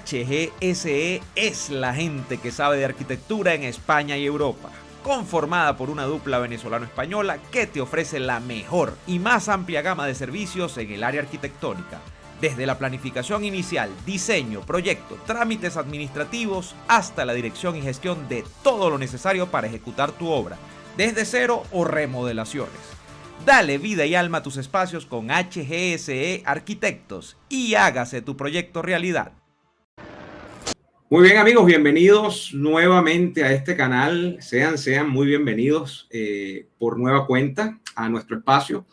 HGSE es la gente que sabe de arquitectura en España y Europa, conformada por una dupla venezolano-española que te ofrece la mejor y más amplia gama de servicios en el área arquitectónica, desde la planificación inicial, diseño, proyecto, trámites administrativos, hasta la dirección y gestión de todo lo necesario para ejecutar tu obra, desde cero o remodelaciones. Dale vida y alma a tus espacios con HGSE Arquitectos y hágase tu proyecto realidad. Muy bien, amigos, bienvenidos nuevamente a este canal. Sean muy bienvenidos por nueva cuenta a nuestro espacio.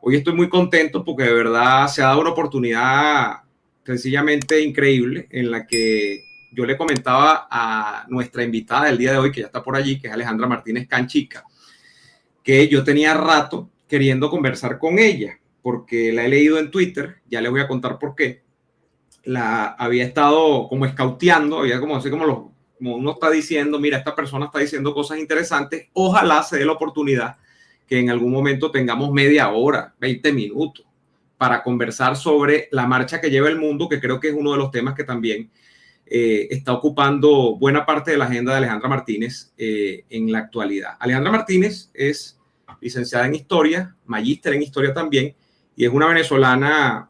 Hoy estoy muy contento porque de verdad se ha dado una oportunidad sencillamente increíble en la que yo le comentaba a nuestra invitada del día de hoy, que ya está por allí, que es Alejandra Martínez Canchica, que yo tenía rato queriendo conversar con ella porque la he leído en Twitter. Ya les voy a contar por qué. La había estado como escauteando, había como así como uno está diciendo, mira, esta persona está diciendo cosas interesantes, ojalá se dé la oportunidad que en algún momento tengamos media hora, 20 minutos para conversar sobre la marcha que lleva el mundo, que creo que es uno de los temas que también está ocupando buena parte de la agenda de Alejandra Martínez en la actualidad. Alejandra Martínez es licenciada en Historia, magíster en Historia también, y es una venezolana,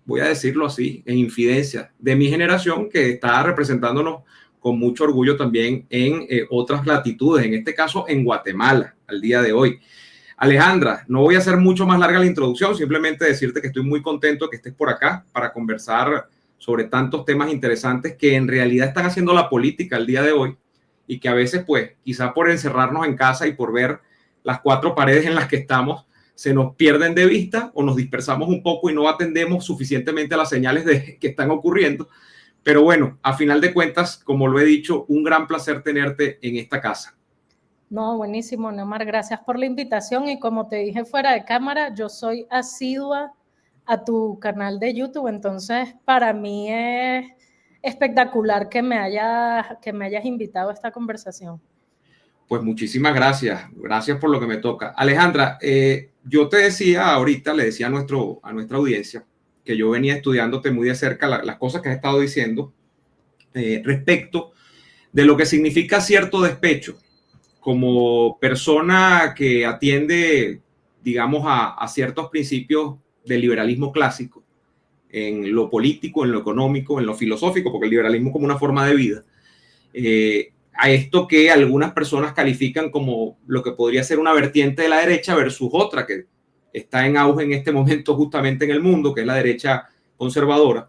voy a decirlo así, en infidencia, de mi generación, que está representándonos con mucho orgullo también en otras latitudes, en este caso en Guatemala, al día de hoy. Alejandra, no voy a hacer mucho más larga la introducción, simplemente decirte que estoy muy contento que estés por acá para conversar sobre tantos temas interesantes que en realidad están haciendo la política al día de hoy y que a veces, pues, quizá por encerrarnos en casa y por ver las cuatro paredes en las que estamos, se nos pierden de vista o nos dispersamos un poco y no atendemos suficientemente a las señales que están ocurriendo. Pero bueno, a final de cuentas, como lo he dicho, un gran placer tenerte en esta casa. No, buenísimo, Neomar, gracias por la invitación y como te dije fuera de cámara, yo soy asidua a tu canal de YouTube, entonces para mí es espectacular que me hayas invitado a esta conversación. Pues muchísimas gracias, gracias por lo que me toca. Alejandra, yo te decía ahorita, le decía a nuestra audiencia, que yo venía estudiándote muy de cerca las cosas que has estado diciendo respecto de lo que significa cierto despecho como persona que atiende, digamos, a ciertos principios del liberalismo clásico, en lo político, en lo económico, en lo filosófico, porque el liberalismo como una forma de vida, a esto que algunas personas califican como lo que podría ser una vertiente de la derecha versus otra que está en auge en este momento justamente en el mundo, que es la derecha conservadora,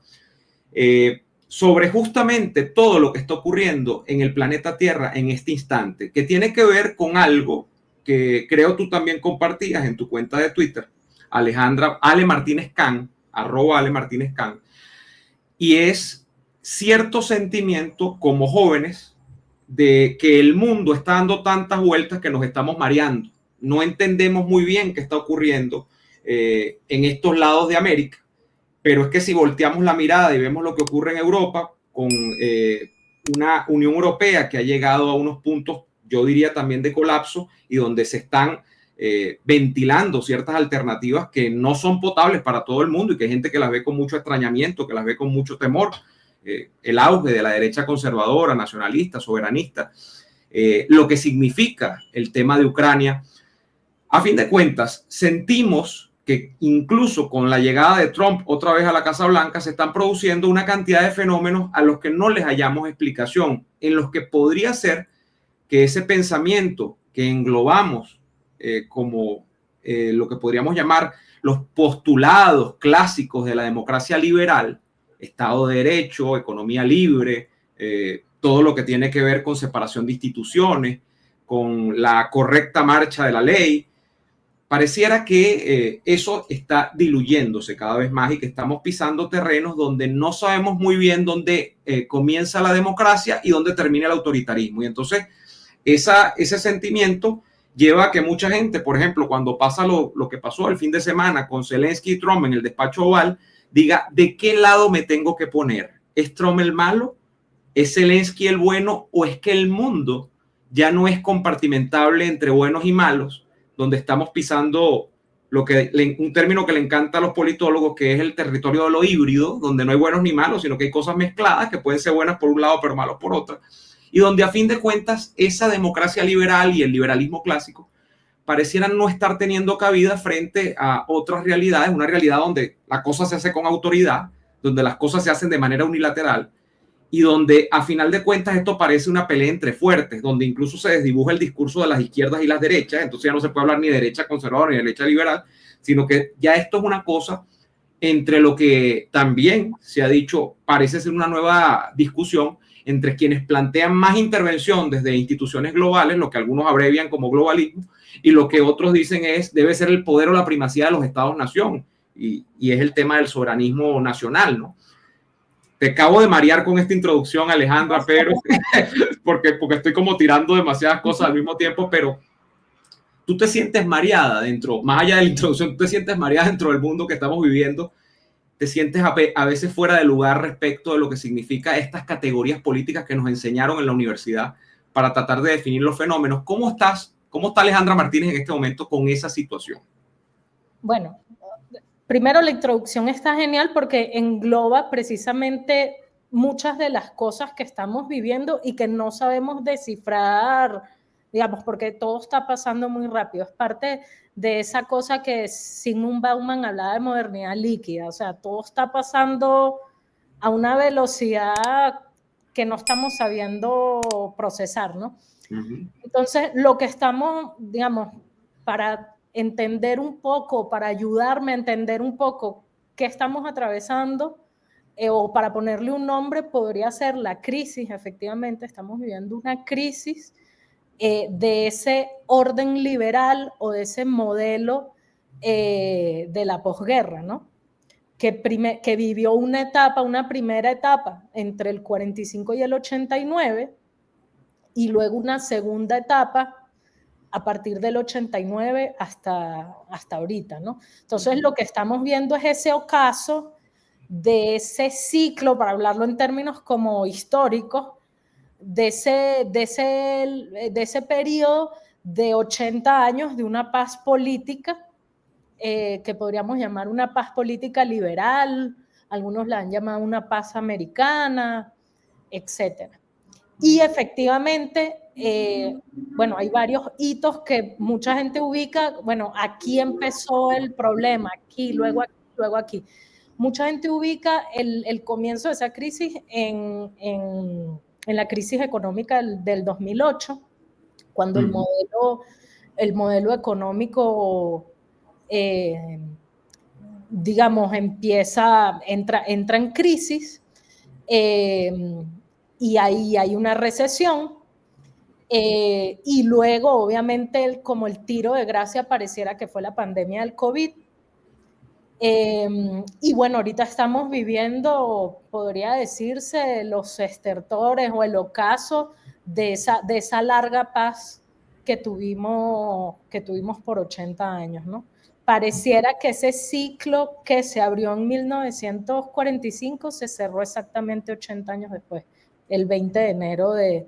sobre justamente todo lo que está ocurriendo en el planeta Tierra en este instante, que tiene que ver con algo que creo tú también compartías en tu cuenta de Twitter, Alejandra, Ale Martínez Can, @Ale Martínez Can, y es cierto sentimiento como jóvenes de que el mundo está dando tantas vueltas que nos estamos mareando. No entendemos muy bien qué está ocurriendo en estos lados de América, pero es que si volteamos la mirada y vemos lo que ocurre en Europa con una Unión Europea que ha llegado a unos puntos, yo diría también de colapso, y donde se están ventilando ciertas alternativas que no son potables para todo el mundo y que hay gente que las ve con mucho extrañamiento, que las ve con mucho temor. El auge de la derecha conservadora, nacionalista, soberanista, lo que significa el tema de Ucrania. A fin de cuentas, sentimos que incluso con la llegada de Trump otra vez a la Casa Blanca se están produciendo una cantidad de fenómenos a los que no les hallamos explicación, en los que podría ser que ese pensamiento que englobamos como lo que podríamos llamar los postulados clásicos de la democracia liberal, Estado de Derecho, economía libre, todo lo que tiene que ver con separación de instituciones, con la correcta marcha de la ley, pareciera que eso está diluyéndose cada vez más y que estamos pisando terrenos donde no sabemos muy bien dónde comienza la democracia y dónde termina el autoritarismo. Y entonces ese sentimiento lleva a que mucha gente, por ejemplo, cuando pasa lo que pasó el fin de semana con Zelensky y Trump en el despacho Oval, diga, ¿de qué lado me tengo que poner? ¿Es Trump el malo? ¿Es Zelensky el bueno? ¿O es que el mundo ya no es compartimentable entre buenos y malos, donde estamos pisando un término que le encanta a los politólogos, que es el territorio de lo híbrido, donde no hay buenos ni malos, sino que hay cosas mezcladas que pueden ser buenas por un lado, pero malos por otra, y donde a fin de cuentas esa democracia liberal y el liberalismo clásico parecieran no estar teniendo cabida frente a otras realidades, una realidad donde la cosa se hace con autoridad, donde las cosas se hacen de manera unilateral, y donde a final de cuentas esto parece una pelea entre fuertes, donde incluso se desdibuja el discurso de las izquierdas y las derechas, entonces ya no se puede hablar ni de derecha conservadora ni de derecha liberal, sino que ya esto es una cosa entre lo que también se ha dicho, parece ser una nueva discusión entre quienes plantean más intervención desde instituciones globales, lo que algunos abrevian como globalismo, y lo que otros dicen debe ser el poder o la primacía de los estados-nación, y es el tema del soberanismo nacional, ¿no? Te acabo de marear con esta introducción, Alejandra, pero porque estoy como tirando demasiadas cosas al mismo tiempo, pero tú te sientes mareada dentro, más allá de la introducción, tú te sientes mareada dentro del mundo que estamos viviendo, te sientes a veces fuera de lugar respecto de lo que significa estas categorías políticas que nos enseñaron en la universidad para tratar de definir los fenómenos. ¿Cómo estás? ¿Cómo está Alejandra Martínez en este momento con esa situación? Bueno, primero la introducción está genial porque engloba precisamente muchas de las cosas que estamos viviendo y que no sabemos descifrar, digamos, porque todo está pasando muy rápido. Es parte de esa cosa que Zygmunt Bauman hablaba de modernidad líquida, o sea, todo está pasando a una velocidad que no estamos sabiendo procesar, ¿no? Uh-huh. Entonces, lo que estamos, digamos, para entender un poco, para ayudarme a entender un poco qué estamos atravesando, o para ponerle un nombre, podría ser la crisis. Efectivamente, estamos viviendo una crisis de ese orden liberal o de ese modelo de la posguerra, ¿no? Que vivió una primera etapa entre el 45 y el 89, y luego una segunda etapa a partir del 89 hasta ahorita, ¿no? Entonces, lo que estamos viendo es ese ocaso de ese ciclo, para hablarlo en términos como históricos, de ese periodo de 80 años de una paz política, que podríamos llamar una paz política liberal, algunos la han llamado una paz americana, etcétera. Y efectivamente, bueno, hay varios hitos que mucha gente ubica. Bueno, aquí empezó el problema, aquí, luego aquí, luego aquí. Mucha gente ubica el comienzo de esa crisis en la crisis económica del 2008, cuando el modelo económico, digamos, entra en crisis, y ahí hay una recesión, y luego obviamente como el tiro de gracia pareciera que fue la pandemia del COVID, y bueno, ahorita estamos viviendo, podría decirse, los estertores o el ocaso de esa larga paz que tuvimos por 80 años, ¿no? Pareciera que ese ciclo que se abrió en 1945 se cerró exactamente 80 años después, el 20 de enero de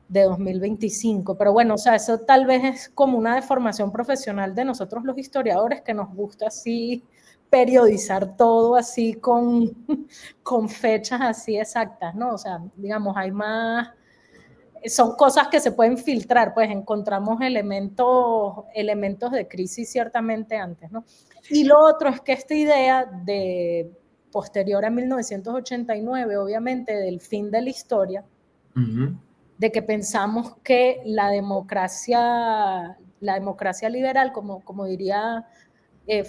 2025. Pero bueno, o sea, eso tal vez es como una deformación profesional de nosotros los historiadores, que nos gusta así periodizar todo así con fechas así exactas, ¿no? O sea, digamos, hay más, son cosas que se pueden filtrar, pues encontramos elementos de crisis ciertamente antes, ¿no? Y lo otro es que esta idea de posterior a 1989, obviamente, del fin de la historia, uh-huh, de que pensamos que la democracia liberal, como diría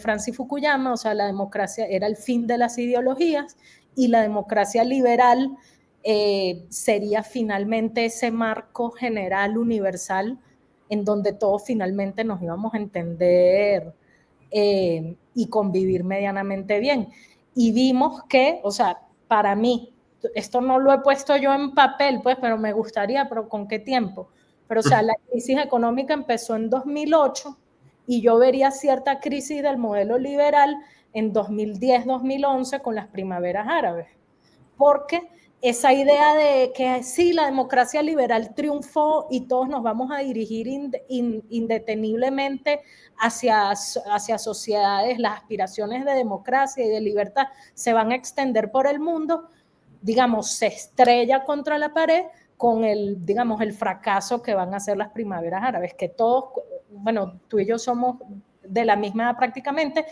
Francis Fukuyama, o sea, la democracia era el fin de las ideologías, y la democracia liberal sería finalmente ese marco general, universal, en donde todos finalmente nos íbamos a entender y convivir medianamente bien. Y vimos que, o sea, para mí, esto no lo he puesto yo en papel, pues, pero me gustaría, pero ¿con qué tiempo? Pero, o sea, la crisis económica empezó en 2008, y yo vería cierta crisis del modelo liberal en 2010, 2011 con las primaveras árabes, porque esa idea de que sí, la democracia liberal triunfó y todos nos vamos a dirigir indeteniblemente hacia sociedades, las aspiraciones de democracia y de libertad se van a extender por el mundo, digamos, se estrella contra la pared con el fracaso que van a ser las primaveras árabes, que todos, bueno, tú y yo somos de la misma edad prácticamente.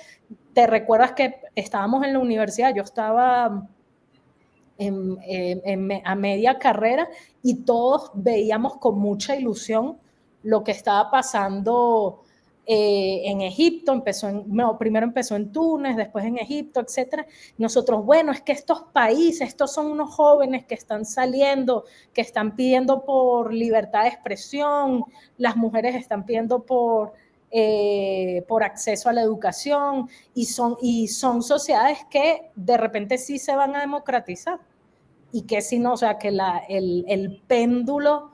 ¿Te recuerdas que estábamos en la universidad? Yo estaba a media carrera y todos veíamos con mucha ilusión lo que estaba pasando en Egipto. Primero empezó en Túnez, después en Egipto, etc. Nosotros, bueno, es que estos países, estos son unos jóvenes que están saliendo, que están pidiendo por libertad de expresión, las mujeres están pidiendo por acceso a la educación, y son sociedades que de repente sí se van a democratizar, y que si no, o sea, que el péndulo,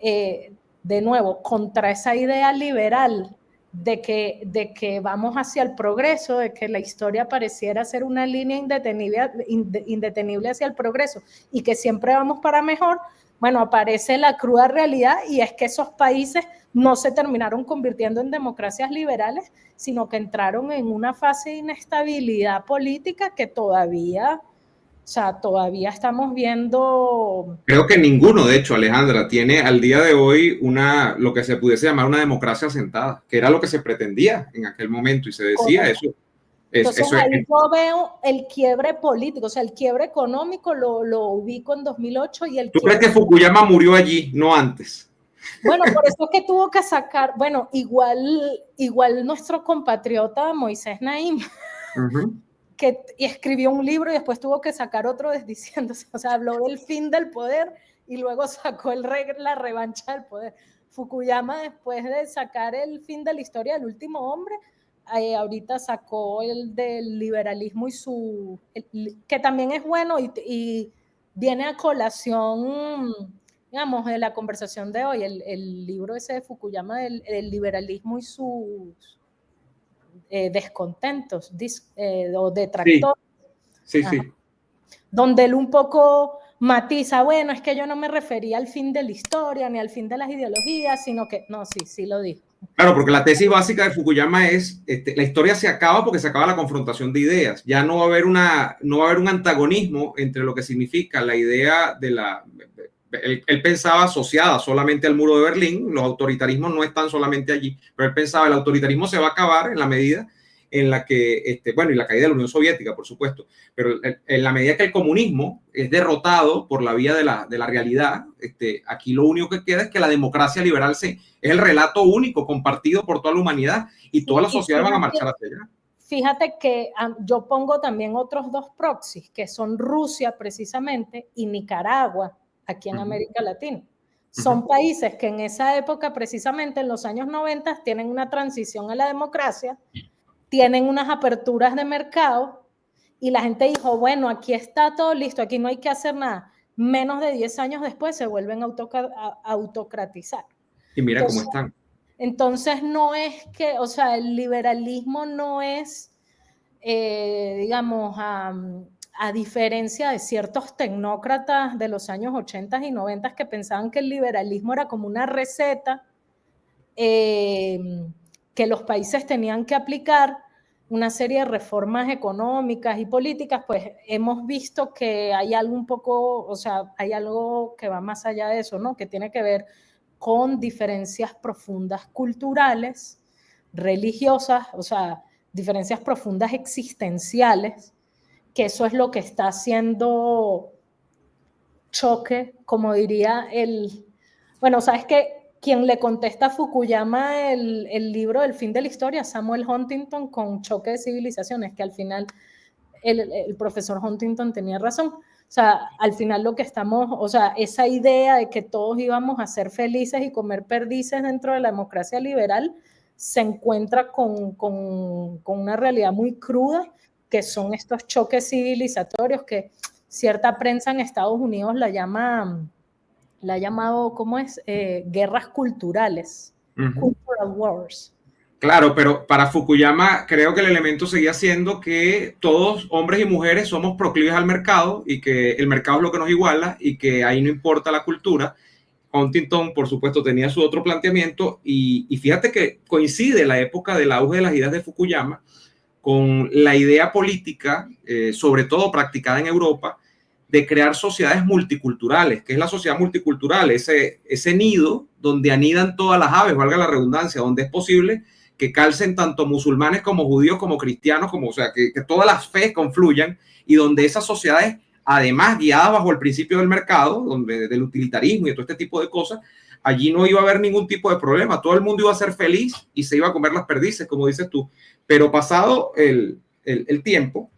de nuevo, contra esa idea liberal de que vamos hacia el progreso, de que la historia pareciera ser una línea indetenible hacia el progreso y que siempre vamos para mejor. Bueno, aparece la cruda realidad, y es que esos países no se terminaron convirtiendo en democracias liberales, sino que entraron en una fase de inestabilidad política que todavía estamos viendo. Creo que ninguno, de hecho, Alejandra, tiene al día de hoy lo que se pudiese llamar una democracia asentada, que era lo que se pretendía en aquel momento y se decía. Correcto. Entonces ahí yo veo el quiebre político, o sea, el quiebre económico lo ubico en 2008 y el. ¿Tú crees que Fukuyama murió allí, no antes? Bueno, por eso es que tuvo que sacar, bueno, igual nuestro compatriota Moisés Naim, que escribió un libro y después tuvo que sacar otro diciéndose, o sea, habló del fin del poder y luego sacó la revancha del poder. Fukuyama, después de sacar el fin de la historia del último hombre, ahorita sacó el del liberalismo que también es bueno y viene a colación, digamos, de la conversación de hoy, el libro ese de Fukuyama del liberalismo y sus descontentos o detractores. Sí. Donde él un poco matiza, bueno, es que yo no me refería al fin de la historia ni al fin de las ideologías, sino que, no, sí lo dijo. Claro, porque la tesis básica de Fukuyama es, la historia se acaba porque se acaba la confrontación de ideas. Ya no va a haber un antagonismo entre lo que significa la idea de la... Él pensaba asociada solamente al muro de Berlín, los autoritarismos no están solamente allí, pero él pensaba el autoritarismo se va a acabar en la medida en la que, y la caída de la Unión Soviética, por supuesto, pero en la medida que el comunismo es derrotado por la vía de la realidad, aquí lo único que queda es que la democracia liberal es el relato único, compartido por toda la humanidad, y todas las sociedades van a marchar hacia allá. Fíjate que yo pongo también otros dos proxies, que son Rusia precisamente y Nicaragua, aquí en América Latina. Son países que en esa época, precisamente en los años 90, tienen una transición a la democracia, tienen unas aperturas de mercado, y la gente dijo, bueno, aquí está todo listo, aquí no hay que hacer nada. Menos de 10 años después se vuelven a autocratizar. Y mira cómo están. Entonces no es que, o sea, el liberalismo no es, digamos, a diferencia de ciertos tecnócratas de los años 80 y 90 que pensaban que el liberalismo era como una receta que los países tenían que aplicar una serie de reformas económicas y políticas, pues hemos visto que hay algo un poco, o sea, hay algo que va más allá de eso, ¿no? Que tiene que ver con diferencias profundas culturales, religiosas, o sea, diferencias profundas existenciales, que eso es lo que está haciendo choque, como diría bueno, ¿sabes qué? Quien le contesta a Fukuyama el libro del fin de la historia, Samuel Huntington, con Choque de Civilizaciones, que al final el profesor Huntington tenía razón. O sea, al final lo que estamos, o sea, esa idea de que todos íbamos a ser felices y comer perdices dentro de la democracia liberal se encuentra con una realidad muy cruda, que son estos choques civilizatorios que cierta prensa en Estados Unidos la ha llamado, ¿cómo es? Guerras culturales, cultural wars. Claro, pero para Fukuyama creo que el elemento seguía siendo que todos, hombres y mujeres, somos proclives al mercado y que el mercado es lo que nos iguala y que ahí no importa la cultura. Huntington, por supuesto, tenía su otro planteamiento y fíjate que coincide la época del auge de las ideas de Fukuyama con la idea política, sobre todo practicada en Europa, de crear sociedades multiculturales. ¿Qué es la sociedad multicultural? Ese nido donde anidan todas las aves, valga la redundancia, donde es posible que calcen tanto musulmanes como judíos como cristianos, como, o sea, que todas las fe confluyan y donde esas sociedades, además guiadas bajo el principio del mercado, donde, del utilitarismo y todo este tipo de cosas, allí no iba a haber ningún tipo de problema, todo el mundo iba a ser feliz y se iba a comer las perdices, como dices tú, pero pasado el tiempo,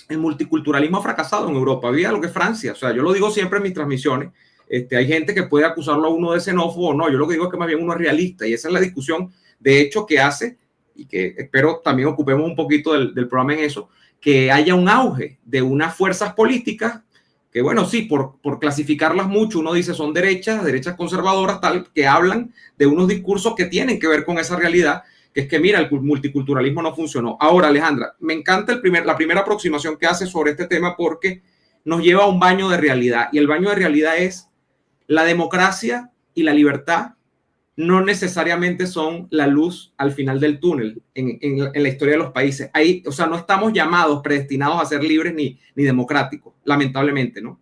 el multiculturalismo ha fracasado en Europa, había lo que es Francia, o sea, yo lo digo siempre en mis transmisiones, hay gente que puede acusarlo a uno de xenófobo o no, yo lo que digo es que más bien uno es realista y esa es la discusión de hecho que hace, y que espero también ocupemos un poquito del programa en eso, que haya un auge de unas fuerzas políticas que bueno, sí, por clasificarlas mucho, uno dice son derechas conservadoras, tal, que hablan de unos discursos que tienen que ver con esa realidad, que es que mira, el multiculturalismo no funcionó. Ahora, Alejandra, me encanta la primera aproximación que hace sobre este tema porque nos lleva a un baño de realidad, y el baño de realidad es la democracia y la libertad no necesariamente son la luz al final del túnel en la historia de los países. Ahí, o sea, no estamos llamados, predestinados a ser libres ni democráticos, lamentablemente, ¿no?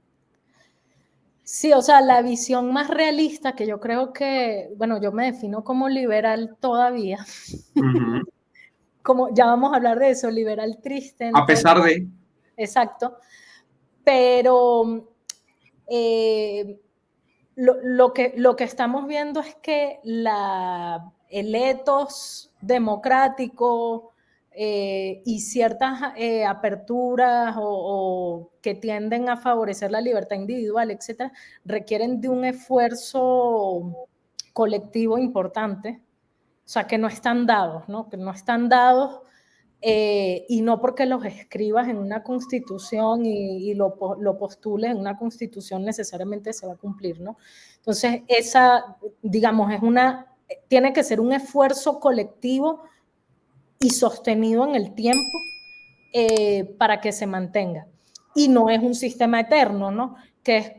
Sí, o sea, la visión más realista que yo creo que, bueno, yo me defino como liberal todavía, como ya vamos a hablar de eso, liberal triste. A pesar de... Exacto, pero lo que estamos viendo es que el etos democrático y ciertas aperturas o que tienden a favorecer la libertad individual, etcétera, requieren de un esfuerzo colectivo importante, o sea, que no están dados, ¿no? Que no están dados y no porque los escribas en una constitución y lo postules en una constitución necesariamente se va a cumplir, ¿no? Entonces, esa, digamos, tiene que ser un esfuerzo colectivo y sostenido en el tiempo para que se mantenga. Y no es un sistema eterno, ¿no? Que es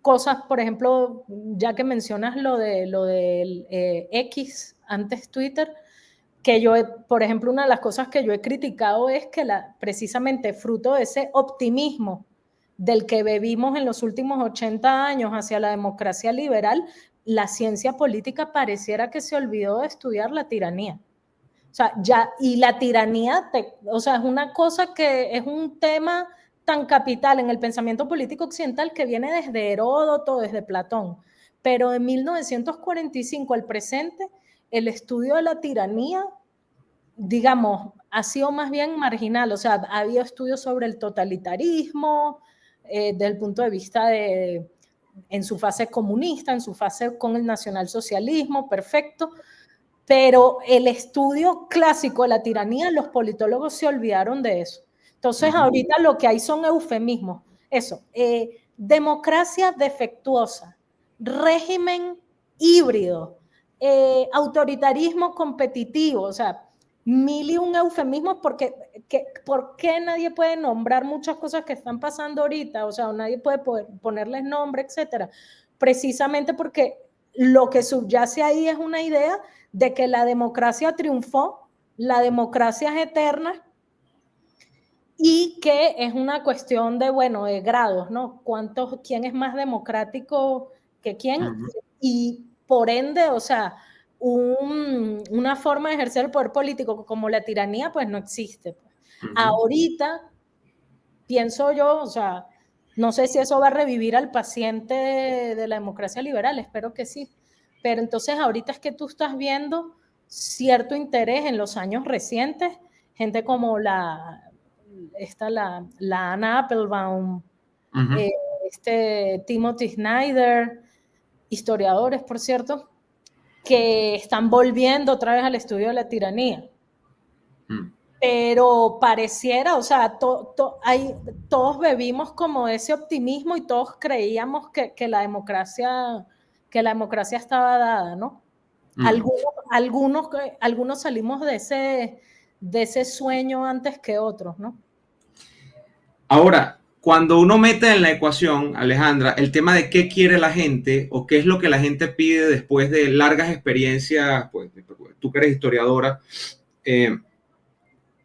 cosas, por ejemplo, ya que mencionas lo del X, antes Twitter, que yo, por ejemplo, una de las cosas que yo he criticado es que precisamente fruto de ese optimismo del que bebimos en los últimos 80 años hacia la democracia liberal, la ciencia política pareciera que se olvidó de estudiar la tiranía. O sea, ya, y la tiranía, o sea, es una cosa que es un tema tan capital en el pensamiento político occidental que viene desde Heródoto, desde Platón. Pero en 1945 al presente, el estudio de la tiranía, digamos, ha sido más bien marginal. O sea, ha habido estudios sobre el totalitarismo, desde el punto de vista en su fase comunista, en su fase con el nacionalsocialismo, perfecto. Pero el estudio clásico de la tiranía, los politólogos se olvidaron de eso. Entonces, ahorita lo que hay son eufemismos. Eso, democracia defectuosa, régimen híbrido, autoritarismo competitivo, o sea, mil y un eufemismos porque ¿por qué nadie puede nombrar muchas cosas que están pasando ahorita? O sea, nadie puede ponerles nombre, etcétera. Precisamente porque lo que subyace ahí es una idea de que la democracia triunfó, la democracia es eterna y que es una cuestión de, bueno, de grados, ¿no? ¿Quién es más democrático que quién? Y por ende, o sea, una forma de ejercer el poder político como la tiranía, pues no existe. Ahorita, pienso yo, o sea, no sé si eso va a revivir al paciente de la democracia liberal, espero que sí. Pero entonces ahorita es que tú estás viendo cierto interés en los años recientes, gente como la Anna Applebaum, Timothy Snyder, historiadores, por cierto, que están volviendo otra vez al estudio de la tiranía. Pero pareciera, o sea, todos bebimos como ese optimismo y todos creíamos que la democracia estaba dada, ¿no? Algunos salimos de ese sueño antes que otros, ¿no? Ahora, cuando uno mete en la ecuación, Alejandra, el tema de qué quiere la gente o qué es lo que la gente pide después de largas experiencias, pues tú que eres historiadora,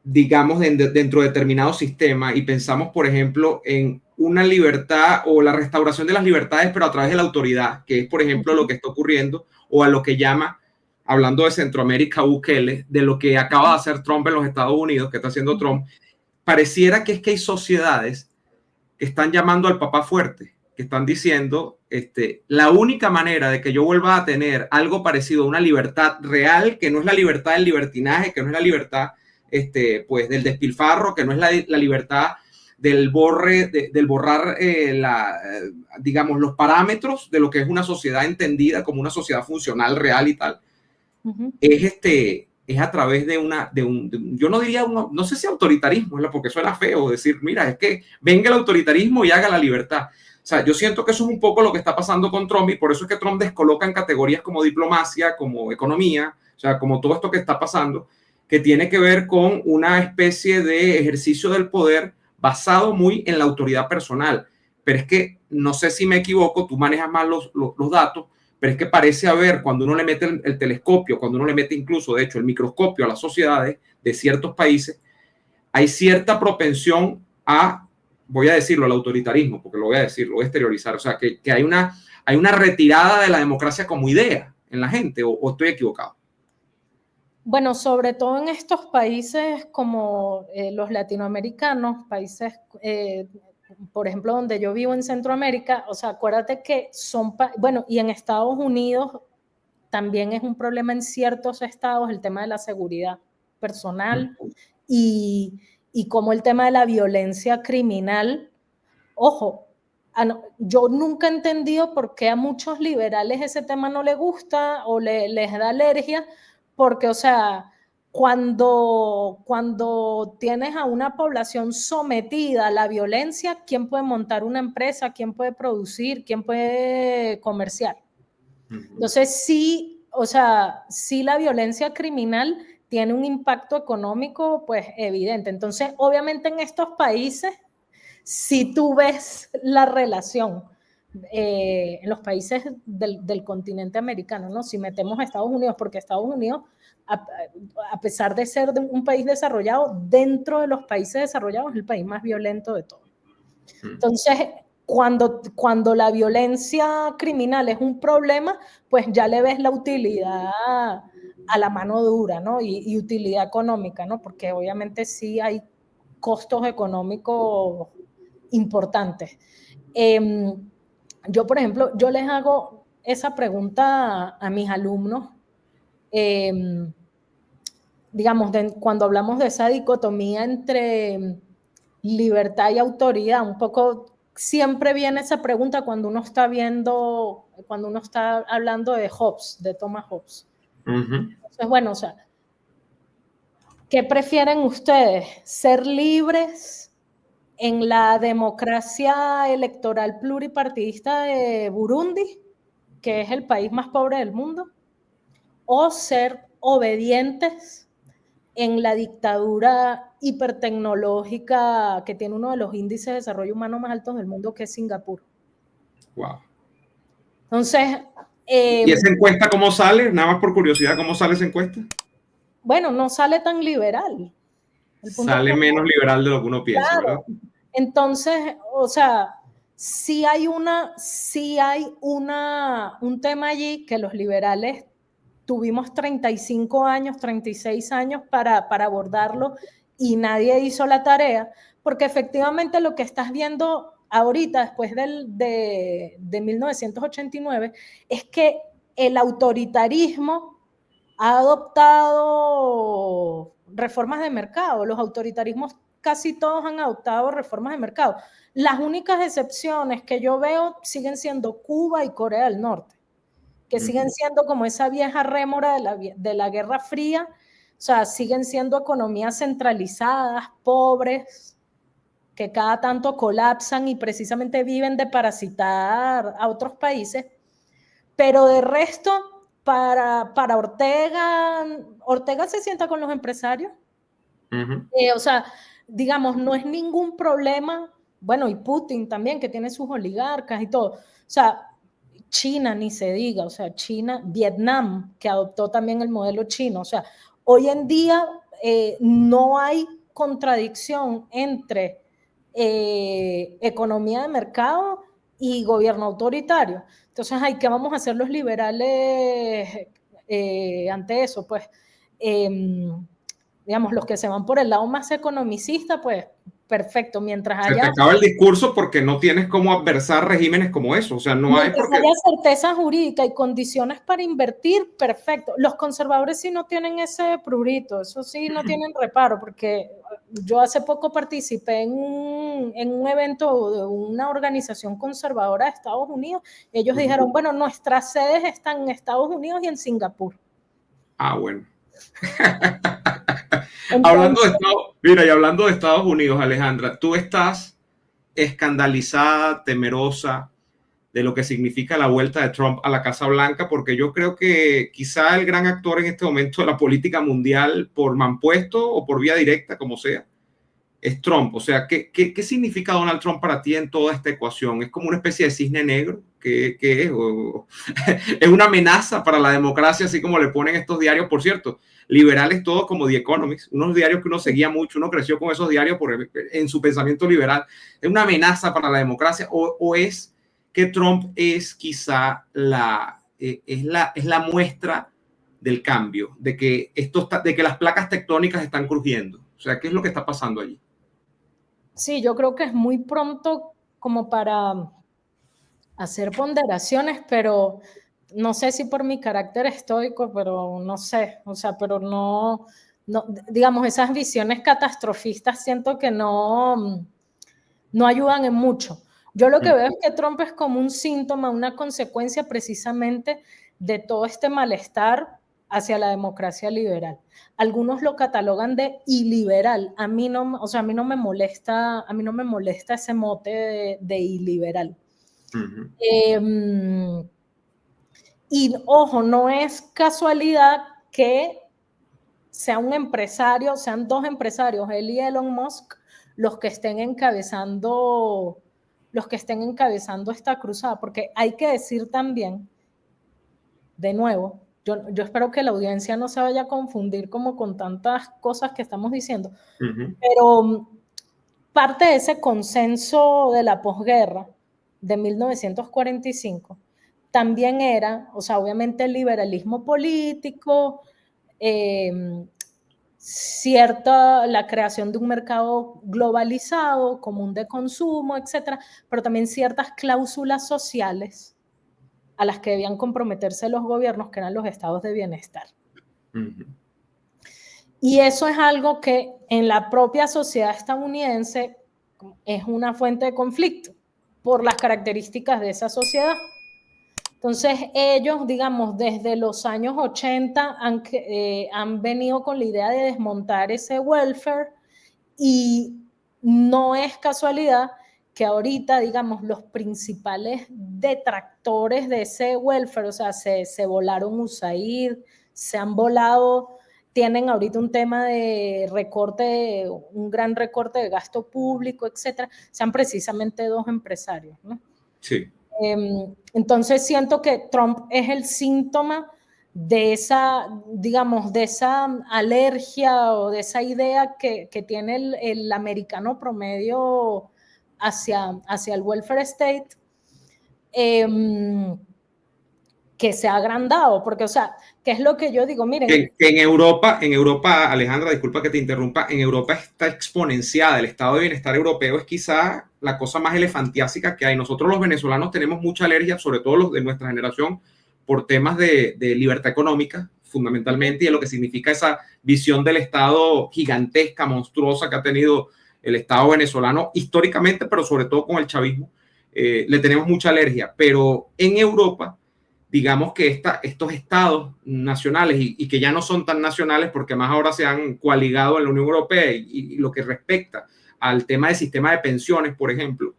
digamos, dentro de determinado sistema y pensamos, por ejemplo, en una libertad o la restauración de las libertades, pero a través de la autoridad, que es, por ejemplo, lo que está ocurriendo, o a lo que llama, hablando de Centroamérica, Bukele, de lo que acaba de hacer Trump en los Estados Unidos, que está haciendo Trump, pareciera que es que hay sociedades que están llamando al papá fuerte, que están diciendo, la única manera de que yo vuelva a tener algo parecido a una libertad real, que no es la libertad del libertinaje, que no es la libertad pues del despilfarro, que no es la libertad del borrar digamos, los parámetros de lo que es una sociedad entendida como una sociedad funcional, real y tal, es a través de yo no diría, no sé si autoritarismo, porque suena feo decir, mira, es que venga el autoritarismo y haga la libertad. O sea, yo siento que eso es un poco lo que está pasando con Trump y por eso es que Trump descoloca en categorías como diplomacia, como economía, o sea, como todo esto que está pasando, que tiene que ver con una especie de ejercicio del poder basado muy en la autoridad personal. Pero es que, no sé si me equivoco, tú manejas más los datos, pero es que parece haber, cuando uno le mete el telescopio, cuando uno le mete incluso, de hecho, el microscopio a las sociedades de ciertos países, hay cierta propensión a, voy a decirlo, al autoritarismo, porque lo voy a decir, lo voy a exteriorizar, o sea, que hay una retirada de la democracia como idea en la gente, o estoy equivocado. Bueno, sobre todo en estos países como los latinoamericanos, países, por ejemplo, donde yo vivo en Centroamérica, o sea, acuérdate que bueno, y en Estados Unidos también es un problema en ciertos estados el tema de la seguridad personal y como el tema de la violencia criminal. Ojo, yo nunca he entendido por qué a muchos liberales ese tema no les gusta o les da alergia, porque, o sea, cuando tienes a una población sometida a la violencia, ¿quién puede montar una empresa? ¿Quién puede producir? ¿Quién puede comerciar? Entonces, sí, o sea, sí la violencia criminal tiene un impacto económico, pues, evidente. Entonces, obviamente en estos países, si tú ves la relación en los países del continente americano, ¿no? Si metemos a Estados Unidos, porque Estados Unidos, a pesar de ser un país desarrollado, dentro de los países desarrollados es el país más violento de todos. Entonces, cuando la violencia criminal es un problema, pues ya le ves la utilidad a la mano dura, ¿no? Y utilidad económica, ¿no? Porque obviamente sí hay costos económicos importantes. Yo, por ejemplo, yo les hago esa pregunta a mis alumnos, digamos, cuando hablamos de esa dicotomía entre libertad y autoridad, un poco siempre viene esa pregunta cuando uno está hablando de Hobbes, de Thomas Hobbes. Entonces, bueno, o sea, ¿qué prefieren ustedes? ¿Ser libres en la democracia electoral pluripartidista de Burundi, que es el país más pobre del mundo, o ser obedientes en la dictadura hipertecnológica que tiene uno de los índices de desarrollo humano más altos del mundo, que es Singapur? Wow. Entonces, ¿y esa encuesta cómo sale? Nada más por curiosidad, ¿cómo sale esa encuesta? Bueno, no sale tan liberal. Sale menos liberal de lo que uno piensa, claro, ¿verdad? Entonces, o sea, sí hay un tema allí que los liberales tuvimos 35 años, 36 años para abordarlo y nadie hizo la tarea, porque efectivamente lo que estás viendo ahorita, después de 1989, es que el autoritarismo ha adoptado reformas de mercado. Los autoritarismos casi todos han adoptado reformas de mercado. Las únicas excepciones que yo veo siguen siendo Cuba y Corea del Norte, que siguen siendo como esa vieja rémora de la Guerra Fría. O sea, siguen siendo economías centralizadas, pobres, que cada tanto colapsan y precisamente viven de parasitar a otros países. Pero de resto, para Ortega, Ortega se sienta con los empresarios. O sea, digamos, no es ningún problema. Bueno, y Putin también, que tiene sus oligarcas y todo. O sea, China ni se diga, o sea, China, Vietnam, que adoptó también el modelo chino. O sea, hoy en día no hay contradicción entre economía de mercado y gobierno autoritario. Entonces, ¿qué vamos a hacer los liberales ante eso? Pues, digamos, los que se van por el lado más economicista, pues perfecto, mientras haya... Se te acaba el discurso porque no tienes cómo adversar regímenes como eso, o sea, no hay porque... haya certeza jurídica y condiciones para invertir, perfecto. Los conservadores sí no tienen ese prurito, eso sí no tienen reparo, porque yo hace poco participé en un evento de una organización conservadora de Estados Unidos, y ellos dijeron, bueno, nuestras sedes están en Estados Unidos y en Singapur. Ah, bueno. Hablando de Estados Unidos, Alejandra, tú estás escandalizada, temerosa de lo que significa la vuelta de Trump a la Casa Blanca, porque yo creo que quizá el gran actor en este momento de la política mundial, por mampuesto o por vía directa, como sea, es Trump. O sea, ¿qué significa Donald Trump para ti en toda esta ecuación? ¿Es como una especie de cisne negro? ¿Qué es? ¿Es una amenaza para la democracia, así como le ponen estos diarios? Por cierto, liberales todos como The Economist, unos diarios que uno seguía mucho, uno creció con esos diarios en su pensamiento liberal. ¿Es una amenaza para la democracia o es que Trump es quizá la muestra del cambio, de que las placas tectónicas están crujiendo? O sea, ¿qué es lo que está pasando allí? Sí, yo creo que es muy pronto como para hacer ponderaciones, pero no sé si por mi carácter estoico, pero no sé, o sea, pero no, digamos, esas visiones catastrofistas siento que no ayudan en mucho. Yo lo que veo es que Trump es como un síntoma, una consecuencia precisamente de todo este malestar hacia la democracia liberal. Algunos lo catalogan de iliberal. A mí no me molesta ese mote de iliberal. Y ojo, no es casualidad que sea un empresario, sean dos empresarios, él y Elon Musk, los que estén encabezando esta cruzada, porque hay que decir también, de nuevo, yo espero que la audiencia no se vaya a confundir como con tantas cosas que estamos diciendo, pero parte de ese consenso de la posguerra de 1945 también era, o sea, obviamente el liberalismo político, la creación de un mercado globalizado, común de consumo, etcétera, pero también ciertas cláusulas sociales a las que debían comprometerse los gobiernos, que eran los estados de bienestar. Y eso es algo que en la propia sociedad estadounidense es una fuente de conflicto por las características de esa sociedad. Entonces ellos, digamos, desde los años 80 han venido con la idea de desmontar ese welfare, y no es casualidad que ahorita, digamos, los principales detractores de ese welfare, o sea, se volaron USAID, se han volado, tienen ahorita un tema de recorte, un gran recorte de gasto público, etcétera, sean precisamente dos empresarios, ¿no? Sí. Entonces siento que Trump es el síntoma de esa, digamos, de esa alergia o de esa idea que tiene el americano promedio hacia el welfare state, que se ha agrandado, porque, o sea, ¿qué es lo que yo digo? Miren. Que en Europa, Alejandra, disculpa que te interrumpa, en Europa está exponenciada. El estado de bienestar europeo es quizá la cosa más elefantiásica que hay. Nosotros los venezolanos tenemos mucha alergia, sobre todo los de nuestra generación, por temas de libertad económica, fundamentalmente, y de lo que significa esa visión del Estado gigantesca, monstruosa que ha tenido el Estado venezolano históricamente, pero sobre todo con el chavismo. Le tenemos mucha alergia, pero en Europa, digamos que estos estados nacionales y que ya no son tan nacionales porque más ahora se han coaligado en la Unión Europea y lo que respecta al tema del sistema de pensiones, por ejemplo,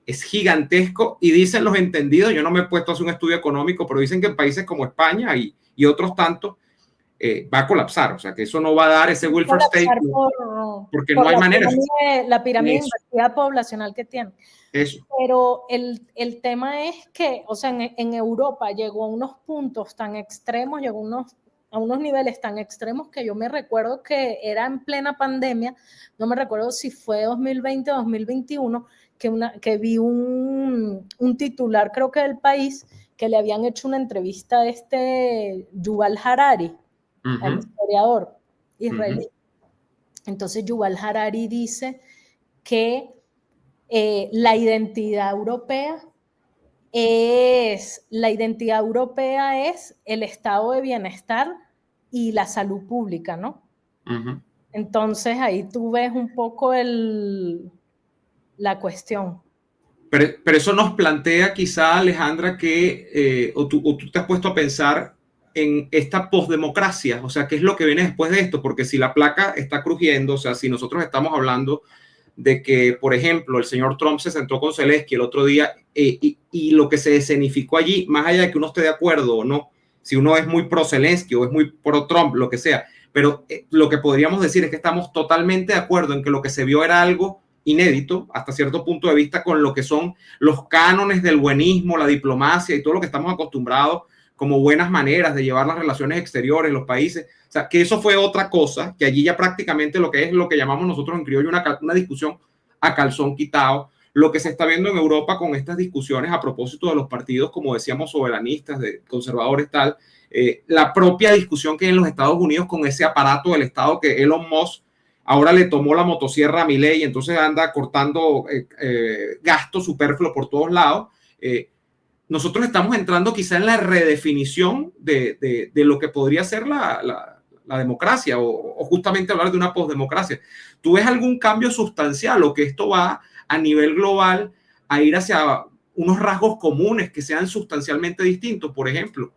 es gigantesco y dicen los entendidos, yo no me he puesto a hacer un estudio económico, pero dicen que en países como España y otros tantos va a colapsar, o sea que eso no va a dar ese welfare state porque no hay manera. La pirámide de inversidad poblacional que tiene. Eso. Pero el tema es que, o sea, en Europa llegó a unos puntos tan extremos, llegó a unos niveles tan extremos que yo me recuerdo que era en plena pandemia, no me recuerdo si fue 2020 o 2021, que vi un titular, creo que del País, que le habían hecho una entrevista a Yuval Harari, al historiador israelí. Entonces Yuval Harari dice que la identidad europea es el estado de bienestar y la salud pública, ¿no? Entonces ahí tú ves un poco la cuestión. Pero eso nos plantea quizá, Alejandra, que o tú te has puesto a pensar en esta posdemocracia, o sea, ¿qué es lo que viene después de esto? Porque si la placa está crujiendo, o sea, si nosotros estamos hablando de que, por ejemplo, el señor Trump se sentó con Zelensky el otro día y lo que se escenificó allí, más allá de que uno esté de acuerdo o no, si uno es muy pro Zelensky o es muy pro Trump, lo que sea, pero lo que podríamos decir es que estamos totalmente de acuerdo en que lo que se vio era algo inédito hasta cierto punto de vista con lo que son los cánones del buenismo, la diplomacia y todo lo que estamos acostumbrados como buenas maneras de llevar las relaciones exteriores, los países. O sea, que eso fue otra cosa, que allí ya prácticamente lo que es lo que llamamos nosotros en criollo una discusión a calzón quitado. Lo que se está viendo en Europa con estas discusiones a propósito de los partidos, como decíamos, soberanistas, de conservadores, tal, la propia discusión que hay en los Estados Unidos con ese aparato del Estado que Elon Musk ahora le tomó la motosierra a Milei y entonces anda cortando gasto superfluo por todos lados. Nosotros estamos entrando quizá en la redefinición de lo que podría ser la democracia o justamente hablar de una posdemocracia. ¿Tú ves algún cambio sustancial o que esto va a nivel global a ir hacia unos rasgos comunes que sean sustancialmente distintos? Por ejemplo,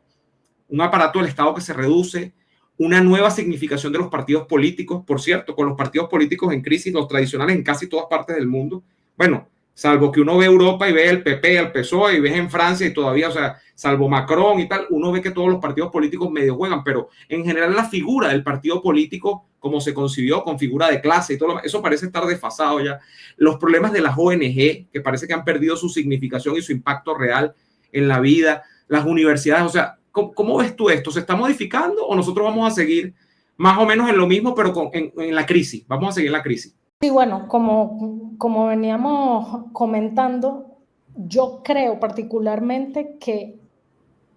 un aparato del Estado que se reduce, una nueva significación de los partidos políticos, por cierto, con los partidos políticos en crisis, los tradicionales en casi todas partes del mundo. Bueno, salvo que uno ve Europa y ve el PP, el PSOE y ves en Francia y todavía, o sea, salvo Macron y tal, uno ve que todos los partidos políticos medio juegan, pero en general la figura del partido político, como se concibió, con figura de clase y todo eso parece estar desfasado ya. Los problemas de las ONG, que parece que han perdido su significación y su impacto real en la vida, las universidades, o sea, ¿cómo ves tú esto? ¿Se está modificando o nosotros vamos a seguir más o menos en lo mismo, pero en la crisis? Vamos a seguir en la crisis. Sí, bueno, como veníamos comentando, yo creo particularmente que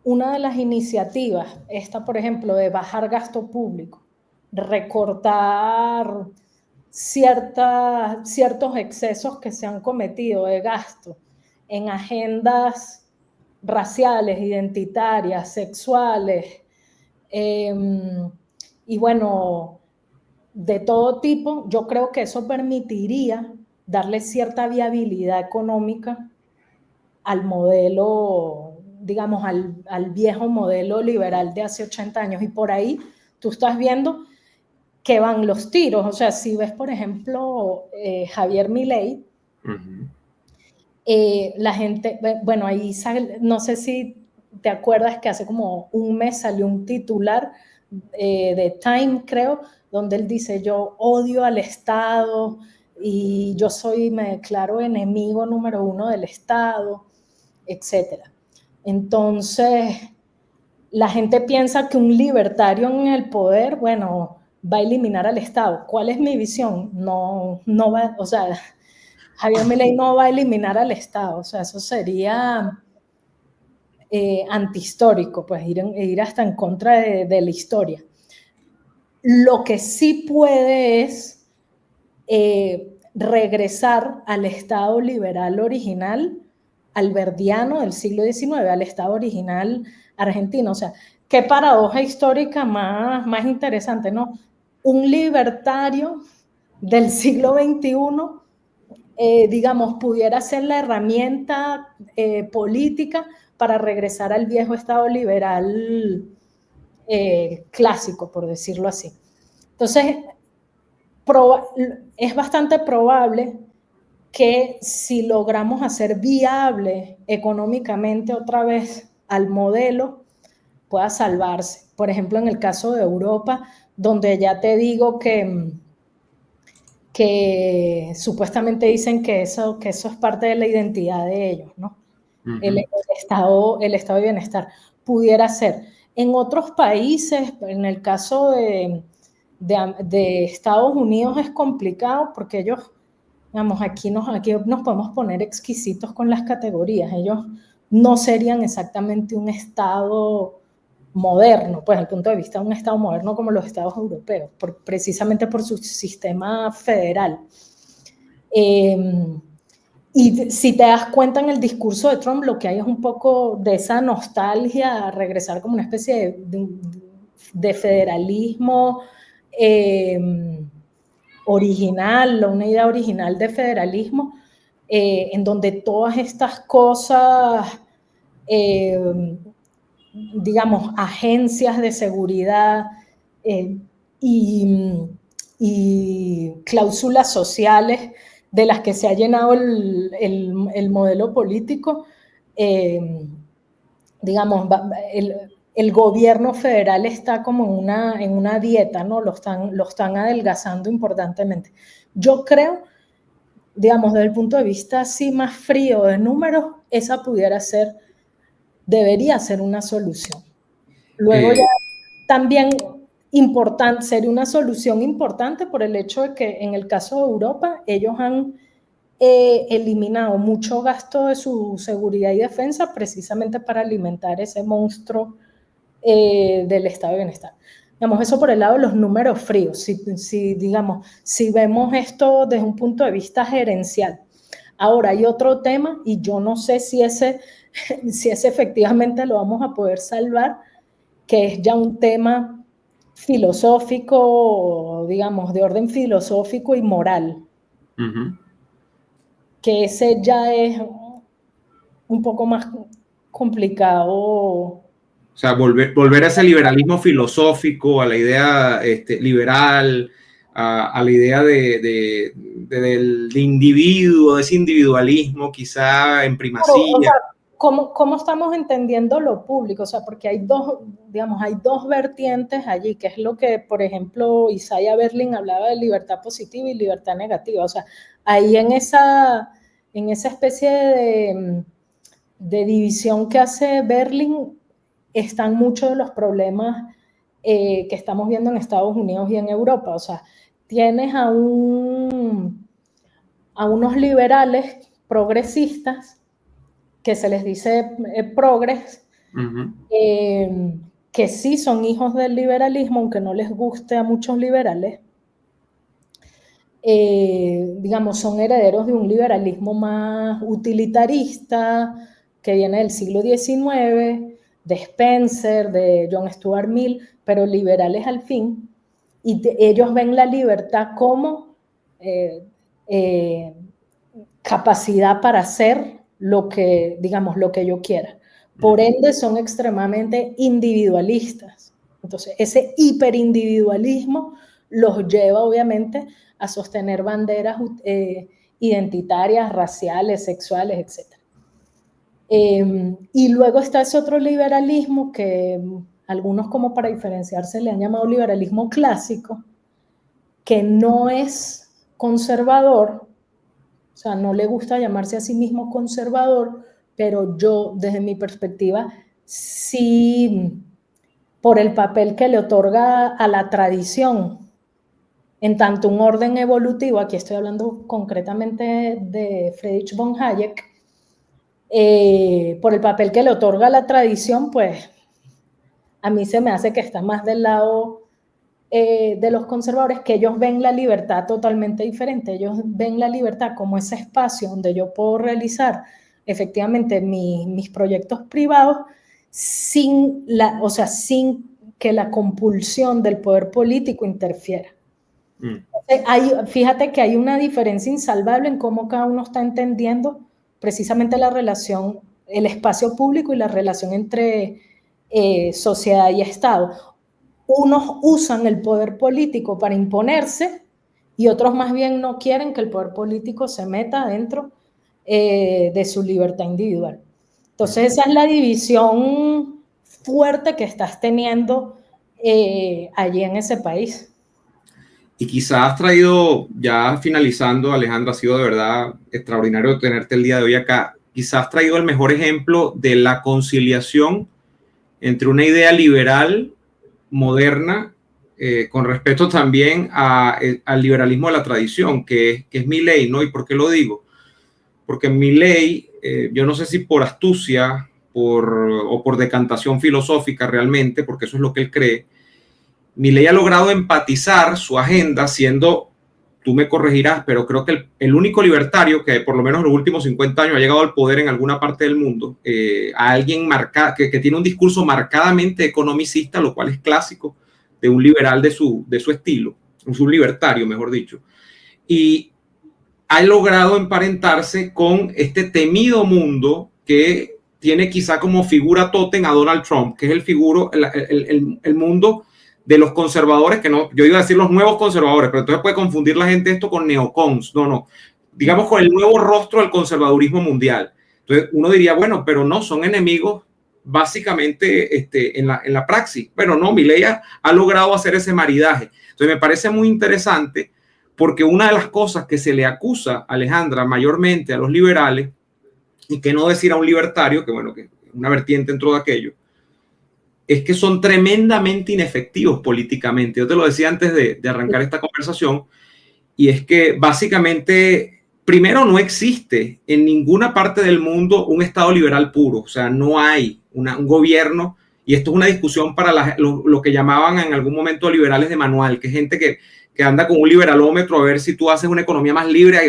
una de las iniciativas, esta por ejemplo, de bajar gasto público, recortar ciertos excesos que se han cometido de gasto en agendas raciales, identitarias, sexuales, y bueno, de todo tipo, yo creo que eso permitiría darle cierta viabilidad económica al modelo, digamos, al viejo modelo liberal de hace 80 años. Y por ahí tú estás viendo que van los tiros. O sea, si ves, por ejemplo, Javier Milei, la gente, bueno, ahí sale, no sé si te acuerdas que hace como un mes salió un titular de Time, creo, donde él dice, yo odio al Estado y me declaro enemigo número 1 del Estado, etc. Entonces, la gente piensa que un libertario en el poder, bueno, va a eliminar al Estado. ¿Cuál es mi visión? No va, o sea, Javier Milei no va a eliminar al Estado, o sea, eso sería antihistórico, pues ir hasta en contra de la historia. Lo que sí puede es regresar al Estado liberal original, al verdiano del siglo XIX, al Estado original argentino. O sea, qué paradoja histórica más interesante, ¿no? Un libertario del siglo XXI, digamos, pudiera ser la herramienta política para regresar al viejo Estado liberal clásico, por decirlo así. Entonces, es bastante probable que si logramos hacer viable económicamente otra vez al modelo, pueda salvarse. Por ejemplo, en el caso de Europa, donde ya te digo que supuestamente dicen que eso es parte de la identidad de ellos, ¿no? Uh-huh. El estado de bienestar pudiera ser. En otros países, en el caso de Estados Unidos es complicado porque ellos, digamos, aquí nos podemos poner exquisitos con las categorías. Ellos no serían exactamente un estado moderno, pues desde el punto de vista de un estado moderno como los estados europeos, precisamente por su sistema federal. Y si te das cuenta en el discurso de Trump, lo que hay es un poco de esa nostalgia a regresar como una especie de federalismo original, una idea original de federalismo, en donde todas estas cosas, digamos, agencias de seguridad y cláusulas sociales de las que se ha llenado el modelo político, digamos, el gobierno federal está como en una dieta, ¿no? Lo están adelgazando importantemente. Yo creo, digamos, desde el punto de vista así más frío de números, esa debería ser una solución. Luego ya también sería una solución importante por el hecho de que en el caso de Europa, ellos han eliminado mucho gasto de su seguridad y defensa precisamente para alimentar ese monstruo del estado de bienestar. Digamos, eso por el lado de los números fríos, si vemos esto desde un punto de vista gerencial. Ahora hay otro tema, y yo no sé si ese efectivamente lo vamos a poder salvar, que es ya un tema filosófico, digamos, de orden filosófico y moral. Uh-huh. Que ese ya es un poco más complicado. O sea, volver a ese liberalismo filosófico, a la idea liberal, a la idea del individuo, de ese individualismo quizá en primacía. Pero, o sea, ¿cómo estamos entendiendo lo público? O sea, porque hay dos vertientes allí, que es lo que, por ejemplo, Isaiah Berlin hablaba de libertad positiva y libertad negativa. O sea, ahí en esa especie de división que hace Berlin están muchos de los problemas que estamos viendo en Estados Unidos y en Europa. O sea, tienes a unos liberales progresistas que se les dice progres, uh-huh. Que sí son hijos del liberalismo, aunque no les guste a muchos liberales. Digamos, son herederos de un liberalismo más utilitarista, que viene del siglo XIX, de Spencer, de John Stuart Mill, pero liberales al fin, y ellos ven la libertad como capacidad para hacer lo que yo quiera. Por ende, son extremadamente individualistas. Entonces, ese hiperindividualismo los lleva, obviamente, a sostener banderas identitarias, raciales, sexuales, etc. Y luego está ese otro liberalismo que algunos, como para diferenciarse, le han llamado liberalismo clásico, que no es conservador, o sea, no le gusta llamarse a sí mismo conservador, pero yo, desde mi perspectiva, sí, por el papel que le otorga a la tradición, en tanto un orden evolutivo, aquí estoy hablando concretamente de Friedrich von Hayek, por el papel que le otorga a la tradición, pues a mí se me hace que está más del lado de los conservadores, que ellos ven la libertad totalmente diferente. Ellos ven la libertad como ese espacio donde yo puedo realizar efectivamente mis proyectos privados sin que la compulsión del poder político interfiera. Fíjate que hay una diferencia insalvable en cómo cada uno está entendiendo precisamente la relación, el espacio público y la relación entre sociedad y Estado. Unos usan el poder político para imponerse y otros más bien no quieren que el poder político se meta dentro de su libertad individual. Entonces esa es la división fuerte que estás teniendo allí en ese país. Y quizás has traído, ya finalizando, Alejandra, ha sido de verdad extraordinario tenerte el día de hoy acá. Quizás has traído el mejor ejemplo de la conciliación entre una idea liberal moderna, con respecto también al liberalismo de la tradición, que es Milei, ¿no? ¿Y por qué lo digo? Porque Milei, yo no sé si por astucia o por decantación filosófica realmente, porque eso es lo que él cree, Milei ha logrado empatizar su agenda siendo, tú me corregirás, pero creo que el único libertario que por lo menos en los últimos 50 años ha llegado al poder en alguna parte del mundo, a alguien que tiene un discurso marcadamente economicista, lo cual es clásico de un liberal de su estilo, un libertario, mejor dicho. Y ha logrado emparentarse con este temido mundo que tiene quizá como figura tótem a Donald Trump, que es el mundo de los conservadores, que no, yo iba a decir los nuevos conservadores, pero entonces puede confundir la gente esto con neocons, no, digamos con el nuevo rostro del conservadurismo mundial. Entonces uno diría, bueno, pero no, son enemigos básicamente en la praxis, pero no, Milei ha logrado hacer ese maridaje. Entonces me parece muy interesante porque una de las cosas que se le acusa a Alejandra mayormente a los liberales, y que no decir a un libertario, que bueno, que una vertiente dentro de aquello, es que son tremendamente inefectivos políticamente. Yo te lo decía antes de arrancar esta conversación, y es que básicamente, primero, no existe en ninguna parte del mundo un Estado liberal puro, o sea, no hay un gobierno, y esto es una discusión para lo que llamaban en algún momento liberales de manual, que es gente que anda con un liberalómetro a ver si tú haces una economía más libre,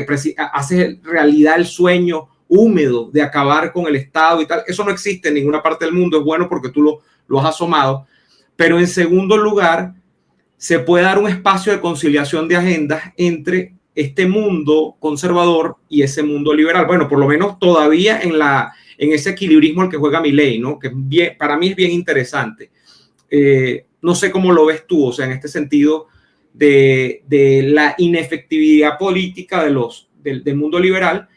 haces realidad el sueño húmedo de acabar con el Estado y tal. Eso no existe en ninguna parte del mundo, es bueno porque tú lo has asomado. Pero en segundo lugar, se puede dar un espacio de conciliación de agendas entre este mundo conservador y ese mundo liberal. Bueno, por lo menos todavía en ese equilibrismo al que juega Milei, ¿no? Que para mí es bien interesante. No sé cómo lo ves tú, o sea, en este sentido de la inefectividad política del mundo liberal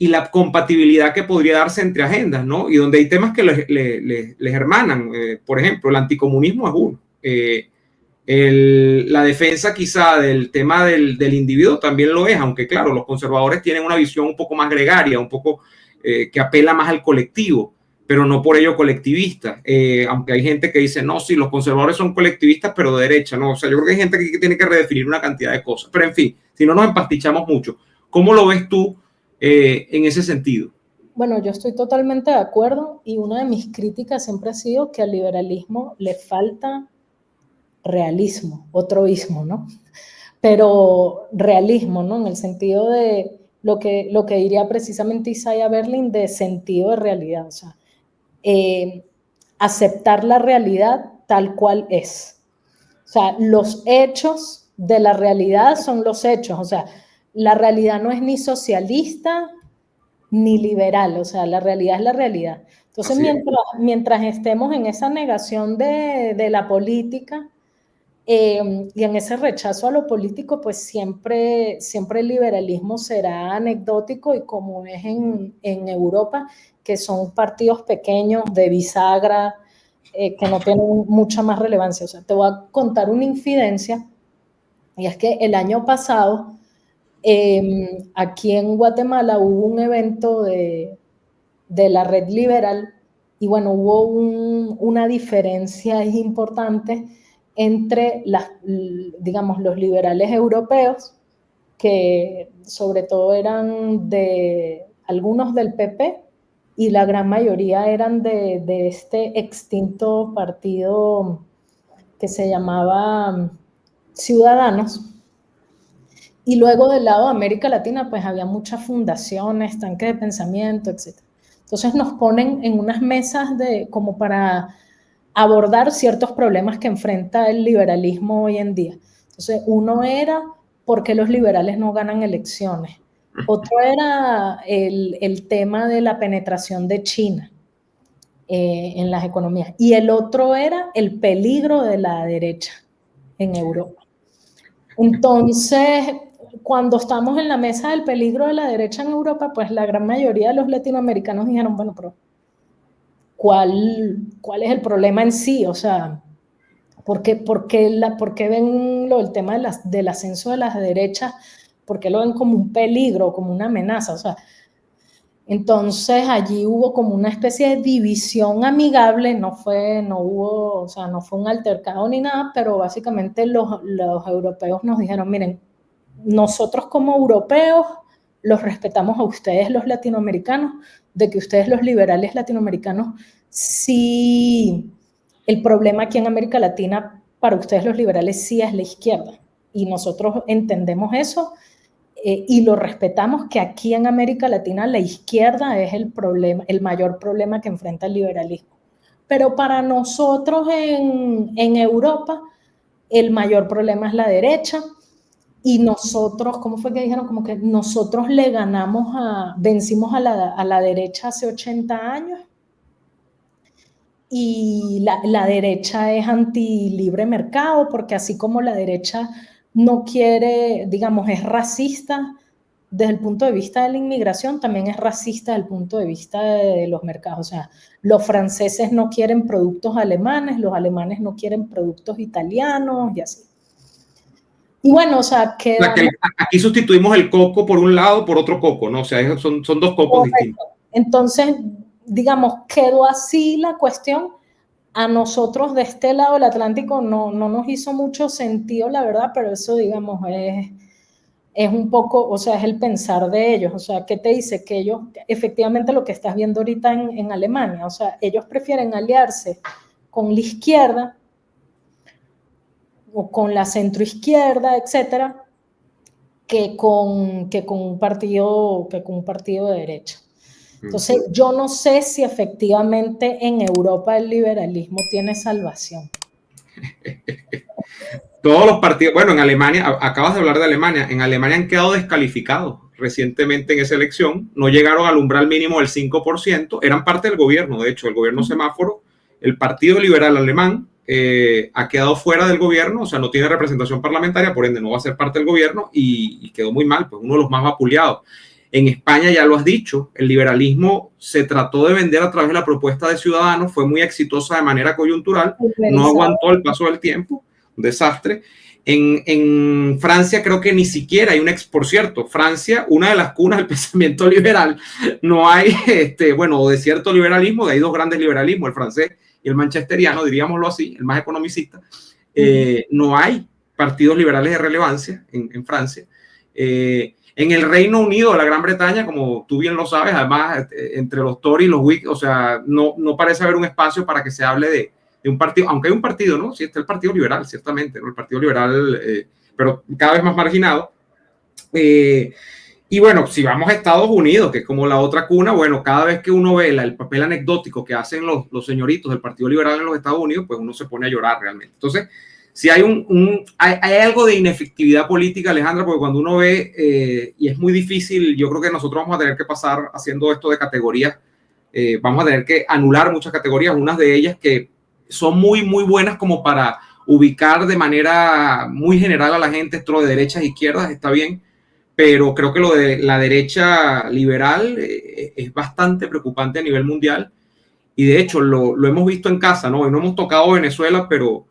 y la compatibilidad que podría darse entre agendas, ¿no? Y donde hay temas que les hermanan. Por ejemplo, el anticomunismo es uno. La defensa quizá del tema del individuo también lo es, aunque claro, los conservadores tienen una visión un poco más gregaria, un poco que apela más al colectivo, pero no por ello colectivista, aunque hay gente que dice, no, sí, los conservadores son colectivistas, pero de derecha, no, o sea, yo creo que hay gente que tiene que redefinir una cantidad de cosas, pero en fin, si no nos empastichamos mucho, ¿cómo lo ves tú en ese sentido? Bueno, yo estoy totalmente de acuerdo y una de mis críticas siempre ha sido que al liberalismo le falta realismo, otro ismo, ¿no? Pero realismo, ¿no? En el sentido de lo que diría precisamente Isaiah Berlin de sentido de realidad, o sea, aceptar la realidad tal cual es. O sea, los hechos de la realidad son los hechos, o sea, la realidad no es ni socialista ni liberal, o sea, la realidad es la realidad. Entonces, mientras estemos en esa negación de la política, y en ese rechazo a lo político, pues siempre el liberalismo será anecdótico y como es en Europa, que son partidos pequeños de bisagra, que no tienen mucha más relevancia. O sea, te voy a contar una infidencia, y es que el año pasado, aquí en Guatemala hubo un evento de la red liberal, y bueno, hubo una diferencia importante entre digamos, los liberales europeos, que sobre todo eran algunos del PP, y la gran mayoría eran de este extinto partido que se llamaba Ciudadanos. Y luego del lado de América Latina, pues había muchas fundaciones, tanques de pensamiento, etc. Entonces nos ponen en unas mesas como para abordar ciertos problemas que enfrenta el liberalismo hoy en día. Entonces, uno era por qué los liberales no ganan elecciones. Otro era el tema de la penetración de China en las economías. Y el otro era el peligro de la derecha en Europa. Entonces, cuando estamos en la mesa del peligro de la derecha en Europa, pues la gran mayoría de los latinoamericanos dijeron, bueno, pero ¿cuál es el problema en sí? O sea, ¿por qué ven el tema del ascenso de las derechas? ¿Por qué lo ven como un peligro, como una amenaza? O sea, entonces allí hubo como una especie de división amigable, no fue un altercado ni nada, pero básicamente los europeos nos dijeron, miren, nosotros como europeos los respetamos a ustedes los latinoamericanos, de que ustedes los liberales latinoamericanos, sí, el problema aquí en América Latina para ustedes los liberales sí es la izquierda, y nosotros entendemos eso, y lo respetamos, que aquí en América Latina la izquierda es el mayor problema que enfrenta el liberalismo. Pero para nosotros en Europa el mayor problema es la derecha, y nosotros, ¿cómo fue que dijeron? Como que nosotros vencimos a la derecha hace 80 años, y la derecha es anti-libre mercado, porque así como la derecha no quiere, digamos, es racista desde el punto de vista de la inmigración, también es racista desde el punto de vista de los mercados. O sea, los franceses no quieren productos alemanes, los alemanes no quieren productos italianos y así. Y bueno, o sea, aquí sustituimos el coco por un lado por otro coco, ¿no? O sea, son dos cocos distintos. Entonces, digamos, quedó así la cuestión. A nosotros de este lado del Atlántico no nos hizo mucho sentido, la verdad, pero eso, digamos, es un poco, o sea, es el pensar de ellos. O sea, ¿qué te dice? Que ellos, efectivamente lo que estás viendo ahorita en Alemania, o sea, ellos prefieren aliarse con la izquierda o con la centroizquierda, etcétera, que con un partido de derecha. Entonces, yo no sé si efectivamente en Europa el liberalismo tiene salvación. Todos los partidos, bueno, en Alemania, acabas de hablar de Alemania, en Alemania han quedado descalificados recientemente en esa elección, no llegaron al umbral mínimo del 5%, eran parte del gobierno, de hecho, el gobierno semáforo, el Partido Liberal Alemán ha quedado fuera del gobierno, o sea, no tiene representación parlamentaria, por ende no va a ser parte del gobierno, y quedó muy mal, pues uno de los más vapuleados. En España, ya lo has dicho, el liberalismo se trató de vender a través de la propuesta de Ciudadanos, fue muy exitosa de manera coyuntural, no aguantó el paso del tiempo, un desastre. En Francia creo que ni siquiera hay por cierto, Francia, una de las cunas del pensamiento liberal, no hay, bueno, de cierto liberalismo, hay dos grandes liberalismos, el francés y el manchesteriano, diríamoslo así, el más economicista. No hay partidos liberales de relevancia en Francia. En el Reino Unido, la Gran Bretaña, como tú bien lo sabes, además, entre los Tories y los Whigs, o sea, no parece haber un espacio para que se hable de un partido, aunque hay un partido, ¿no? Sí, está el Partido Liberal, ciertamente, ¿no? El Partido Liberal, pero cada vez más marginado. Y bueno, si vamos a Estados Unidos, que es como la otra cuna, bueno, cada vez que uno ve el papel anecdótico que hacen los señoritos del Partido Liberal en los Estados Unidos, pues uno se pone a llorar realmente. Entonces, si hay hay algo de inefectividad política, Alejandra, porque cuando uno ve, y es muy difícil, yo creo que nosotros vamos a tener que pasar haciendo esto de categorías, vamos a tener que anular muchas categorías, unas de ellas que son muy, muy buenas como para ubicar de manera muy general a la gente, esto de derechas e izquierdas, está bien, pero creo que lo de la derecha liberal es bastante preocupante a nivel mundial, y de hecho lo hemos visto en casa, ¿no? Hoy no hemos tocado Venezuela, pero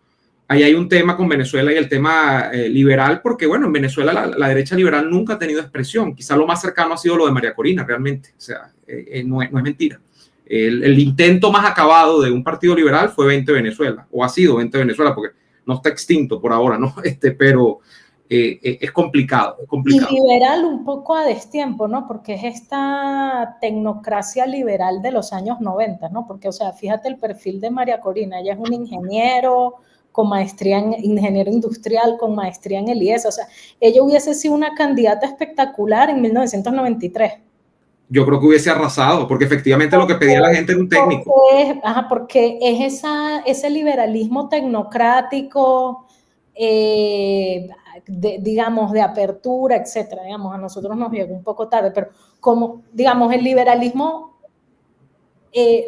ahí hay un tema con Venezuela y el tema liberal, porque bueno, en Venezuela la derecha liberal nunca ha tenido expresión, quizá lo más cercano ha sido lo de María Corina, realmente, o sea, no es mentira. El intento más acabado de un partido liberal fue 20 Venezuela, o ha sido 20 Venezuela, porque no está extinto por ahora, ¿no? Pero es complicado, es complicado. Y liberal un poco a destiempo, ¿no? Porque es esta tecnocracia liberal de los años 90, ¿no? Porque, o sea, fíjate el perfil de María Corina, ella es un ingeniero con maestría en ingeniero industrial, con maestría en el IES, o sea, ella hubiese sido una candidata espectacular en 1993. Yo creo que hubiese arrasado, porque efectivamente lo que pedía la gente era un técnico. Porque es ese liberalismo tecnocrático, digamos, de apertura, etcétera. Digamos, a nosotros nos llegó un poco tarde, pero como, digamos, el liberalismo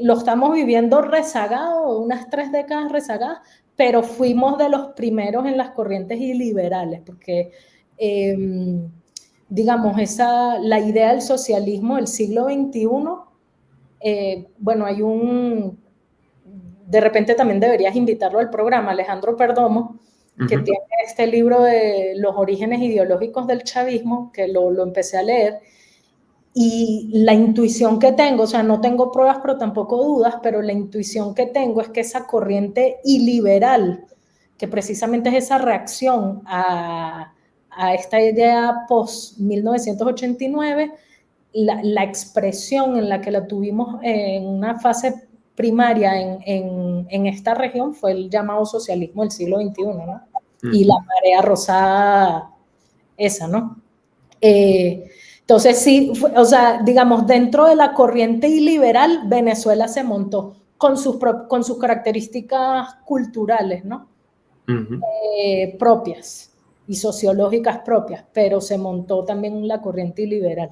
lo estamos viviendo rezagado, unas 3 décadas rezagadas, pero fuimos de los primeros en las corrientes iliberales, porque digamos, la idea del socialismo del siglo XXI, bueno, de repente también deberías invitarlo al programa, Alejandro Perdomo, que tiene este libro de los orígenes ideológicos del chavismo, que lo empecé a leer, y la intuición que tengo, o sea, no tengo pruebas, pero tampoco dudas, pero la intuición que tengo es que esa corriente iliberal, que precisamente es esa reacción a esta idea post-1989, la expresión en la que la tuvimos en una fase primaria en esta región fue el llamado socialismo del siglo XXI, ¿no? Y la marea rosada esa, ¿no? Entonces sí, o sea, digamos, dentro de la corriente iliberal, Venezuela se montó con sus características culturales, ¿no? Propias y sociológicas propias, pero se montó también la corriente iliberal.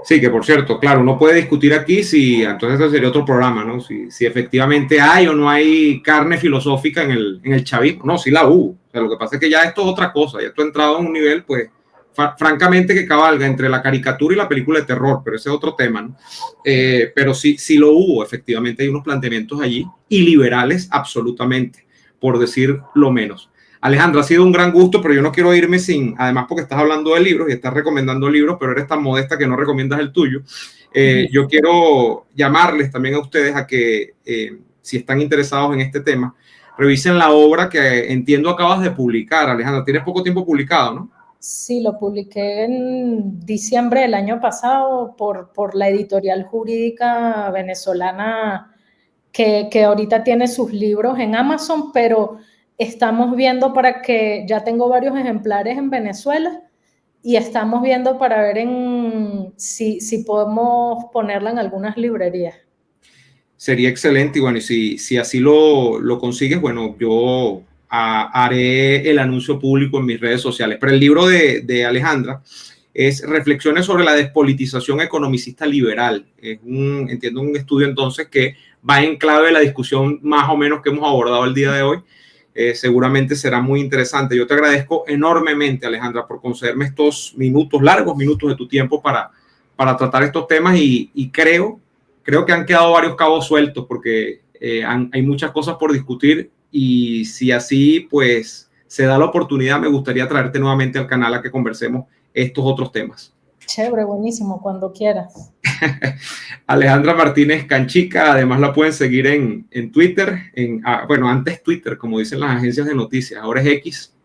Sí, que por cierto, claro, uno puede discutir aquí si, entonces ese sería otro programa, ¿no? Si efectivamente hay o no hay carne filosófica en el chavismo. No, sí la hubo. O sea, lo que pasa es que ya esto es otra cosa, ya esto ha entrado en un nivel, pues, francamente que cabalga entre la caricatura y la película de terror, pero ese es otro tema, ¿no? Pero sí lo hubo, efectivamente hay unos planteamientos allí, y liberales absolutamente, por decir lo menos. Alejandra, ha sido un gran gusto, pero yo no quiero irme sin, además porque estás hablando de libros y estás recomendando libros, pero eres tan modesta que no recomiendas el tuyo. Yo quiero llamarles también a ustedes a que, si están interesados en este tema, revisen la obra que entiendo acabas de publicar. Alejandra, tienes poco tiempo publicado, ¿no? Sí, lo publiqué en diciembre del año pasado por la editorial jurídica venezolana que ahorita tiene sus libros en Amazon, pero estamos viendo ya tengo varios ejemplares en Venezuela y estamos viendo para ver si podemos ponerla en algunas librerías. Sería excelente, y bueno, y si así lo consigues, bueno, yo haré el anuncio público en mis redes sociales. Pero el libro de Alejandra es Reflexiones sobre la despolitización economicista liberal. Entiendo un estudio entonces que va en clave de la discusión más o menos que hemos abordado el día de hoy. Seguramente será muy interesante. Yo te agradezco enormemente, Alejandra, por concederme estos largos minutos de tu tiempo para tratar estos temas, y creo que han quedado varios cabos sueltos porque hay muchas cosas por discutir, y si así pues se da la oportunidad, me gustaría traerte nuevamente al canal a que conversemos estos otros temas. Chévere, buenísimo, cuando quieras. Alejandra Martínez Canchica, además la pueden seguir en Twitter, bueno, antes Twitter, como dicen las agencias de noticias, ahora es X.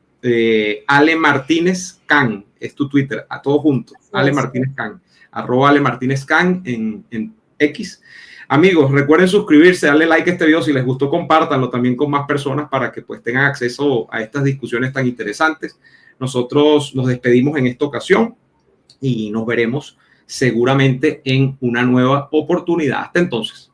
Ale Martínez Can es tu Twitter, a todo junto, sí, Ale Martínez Can, @Ale Martínez Can en X. Amigos, recuerden suscribirse, darle like a este video, si les gustó compártanlo también con más personas para que pues tengan acceso a estas discusiones tan interesantes. Nosotros nos despedimos en esta ocasión y nos veremos seguramente en una nueva oportunidad. Hasta entonces.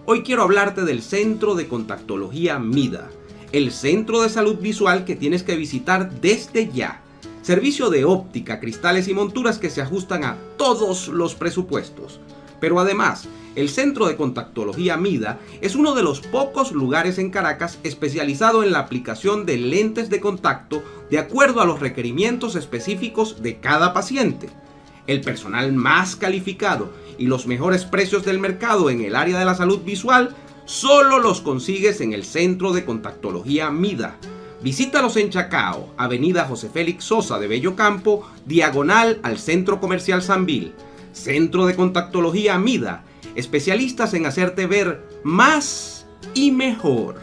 Hoy quiero hablarte del Centro de Contactología MIDA, el centro de salud visual que tienes que visitar desde ya. Servicio de óptica, cristales y monturas que se ajustan a todos los presupuestos. Pero además, el Centro de Contactología MIDA es uno de los pocos lugares en Caracas especializado en la aplicación de lentes de contacto de acuerdo a los requerimientos específicos de cada paciente. El personal más calificado y los mejores precios del mercado en el área de la salud visual solo los consigues en el Centro de Contactología MIDA. Visítalos en Chacao, Avenida José Félix Sosa de Bellocampo, diagonal al Centro Comercial Sambil. Centro de Contactología MIDA, especialistas en hacerte ver más y mejor.